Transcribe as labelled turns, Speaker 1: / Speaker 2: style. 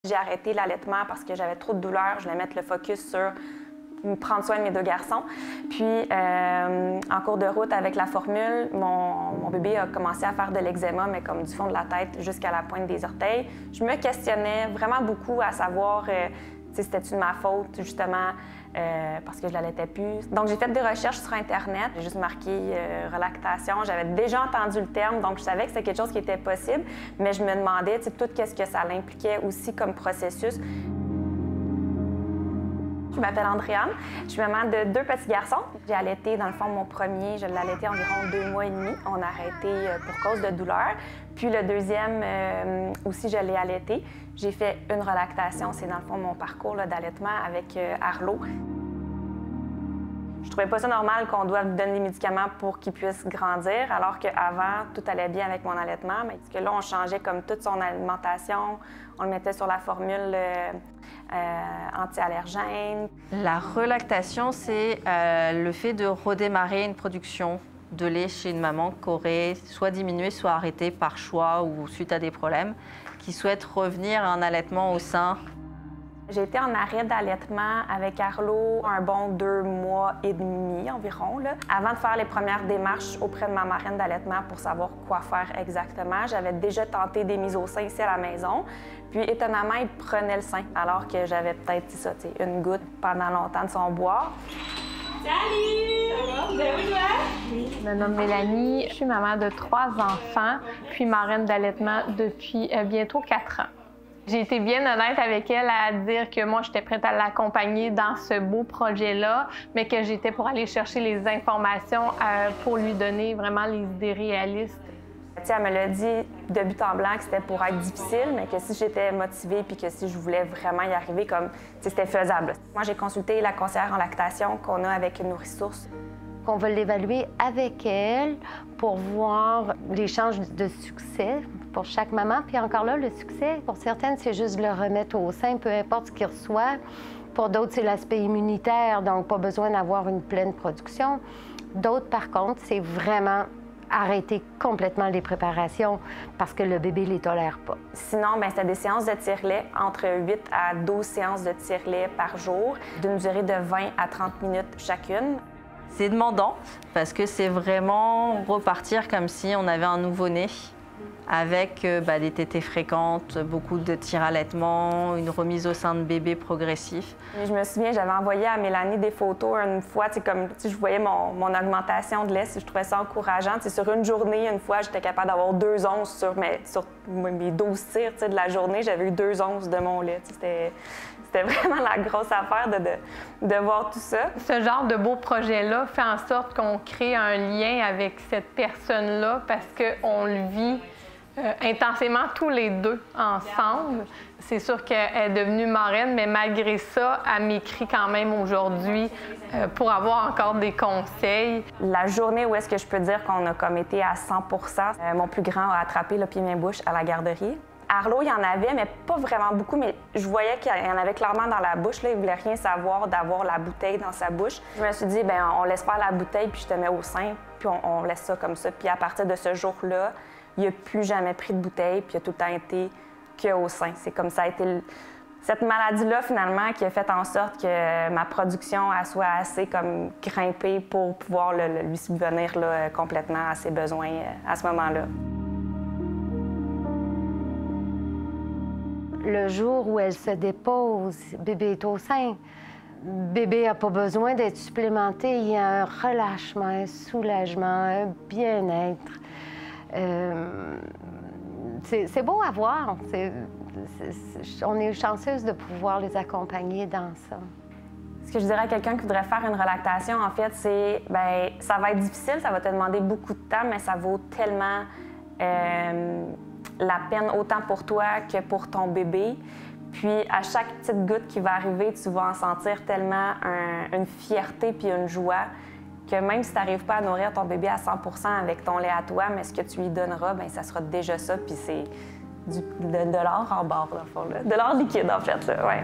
Speaker 1: J'ai arrêté l'allaitement parce que j'avais trop de douleurs. Je voulais mettre le focus sur prendre soin de mes 2 garçons. Puis, en cours de route avec la formule, mon bébé a commencé à faire de l'eczéma, mais comme du fond de la tête jusqu'à la pointe des orteils. Je me questionnais vraiment beaucoup à savoir si c'était-tu de ma faute, justement, parce que je l'allaitais plus. Donc, j'ai fait des recherches sur Internet. J'ai juste marqué relactation. J'avais déjà entendu le terme, donc je savais que c'était quelque chose qui était possible, mais je me demandais tout qu'est-ce que ça l'impliquait aussi comme processus. Je m'appelle Andréane, je suis maman de 2 petits garçons. J'ai allaité, dans le fond, mon premier, je l'ai allaité environ 2 mois et demi. On a arrêté pour cause de douleur. Puis le deuxième, aussi, je l'ai allaité. J'ai fait une relactation, c'est dans le fond mon parcours d'allaitement avec Arlo. Je trouvais pas ça normal qu'on doive lui donner des médicaments pour qu'il puisse grandir, alors qu'avant, tout allait bien avec mon allaitement. Mais parce que là, on changeait comme toute son alimentation, on le mettait sur la formule anti-allergène.
Speaker 2: La relactation, c'est le fait de redémarrer une production de lait chez une maman qui aurait soit diminué, soit arrêté par choix ou suite à des problèmes, qui souhaite revenir à un allaitement au sein.
Speaker 1: J'ai été en arrêt d'allaitement avec Arlo un bon 2 mois et demi environ. Avant de faire les premières démarches auprès de ma marraine d'allaitement pour savoir quoi faire exactement, j'avais déjà tenté des mises au sein ici à la maison. Puis étonnamment, il prenait le sein, alors que j'avais peut-être une goutte pendant longtemps de son boire.
Speaker 3: Salut! Ça va? Ben oui, ouais?
Speaker 4: Je me nomme Mélanie, je suis maman de 3 enfants, puis marraine d'allaitement depuis bientôt 4 ans. J'ai été bien honnête avec elle à dire que moi, j'étais prête à l'accompagner dans ce beau projet-là, mais que j'étais pour aller chercher les informations pour lui donner vraiment les idées réalistes.
Speaker 1: Elle me l'a dit de but en blanc que c'était pour être difficile, mais que si j'étais motivée puis que si je voulais vraiment y arriver, comme c'était faisable. Moi, j'ai consulté la conseillère en lactation qu'on a avec Nourrissource.
Speaker 5: On va l'évaluer avec elle pour voir les chances de succès pour chaque maman. Puis encore là, le succès, pour certaines, c'est juste de le remettre au sein, peu importe ce qu'il reçoit. Pour d'autres, c'est l'aspect immunitaire, donc pas besoin d'avoir une pleine production. D'autres, par contre, c'est vraiment arrêter complètement les préparations parce que le bébé les tolère pas.
Speaker 1: Sinon, c'était des séances de tire-lait, entre 8 à 12 séances de tire-lait par jour, d'une durée de 20 à 30 minutes chacune.
Speaker 2: C'est demandant parce que c'est vraiment repartir comme si on avait un nouveau-né avec des tétées fréquentes, beaucoup de tire-allaitement, une remise au sein de bébé progressif.
Speaker 1: Je me souviens, j'avais envoyé à Mélanie des photos une fois, je voyais mon augmentation de lait, je trouvais ça encourageant. Sur une journée, une fois, j'étais capable d'avoir 2 onces sur mes 12 tirs de la journée, j'avais eu 2 onces de mon lait. C'était vraiment la grosse affaire de voir tout ça.
Speaker 4: Ce genre de beau projet-là fait en sorte qu'on crée un lien avec cette personne-là parce qu'on le vit intensément tous les 2 ensemble. C'est sûr qu'elle est devenue marraine, mais malgré ça, elle m'écrit quand même aujourd'hui pour avoir encore des conseils.
Speaker 1: La journée où est-ce que je peux dire qu'on a comme été à 100 mon plus grand a attrapé le pied-main-bouche à la garderie. Arlo, il y en avait, mais pas vraiment beaucoup, mais je voyais qu'il y en avait clairement dans la bouche. Là, il voulait rien savoir d'avoir la bouteille dans sa bouche. Je me suis dit, on laisse faire la bouteille, puis je te mets au sein, puis on laisse ça comme ça. Puis à partir de ce jour-là, il n'a plus jamais pris de bouteille, puis il a tout le temps été qu'au sein. C'est comme ça a été cette maladie-là, finalement, qui a fait en sorte que ma production elle soit assez comme grimpée pour pouvoir lui subvenir complètement à ses besoins à ce moment-là.
Speaker 5: Le jour où elle se dépose, bébé est au sein. Bébé n'a pas besoin d'être supplémenté. Il y a un relâchement, un soulagement, un bien-être. C'est beau à voir. On est chanceuse de pouvoir les accompagner dans ça.
Speaker 1: Ce que je dirais à quelqu'un qui voudrait faire une relactation, en fait, c'est ça va être difficile, ça va te demander beaucoup de temps, mais ça vaut tellement la peine autant pour toi que pour ton bébé. Puis à chaque petite goutte qui va arriver, tu vas en sentir tellement une fierté puis une joie que même si tu n'arrives pas à nourrir ton bébé à 100 % avec ton lait à toi, mais ce que tu lui donneras, ça sera déjà ça, puis c'est de l'or en barre, dans le fond, là. De l'or liquide, en fait, là, ouais.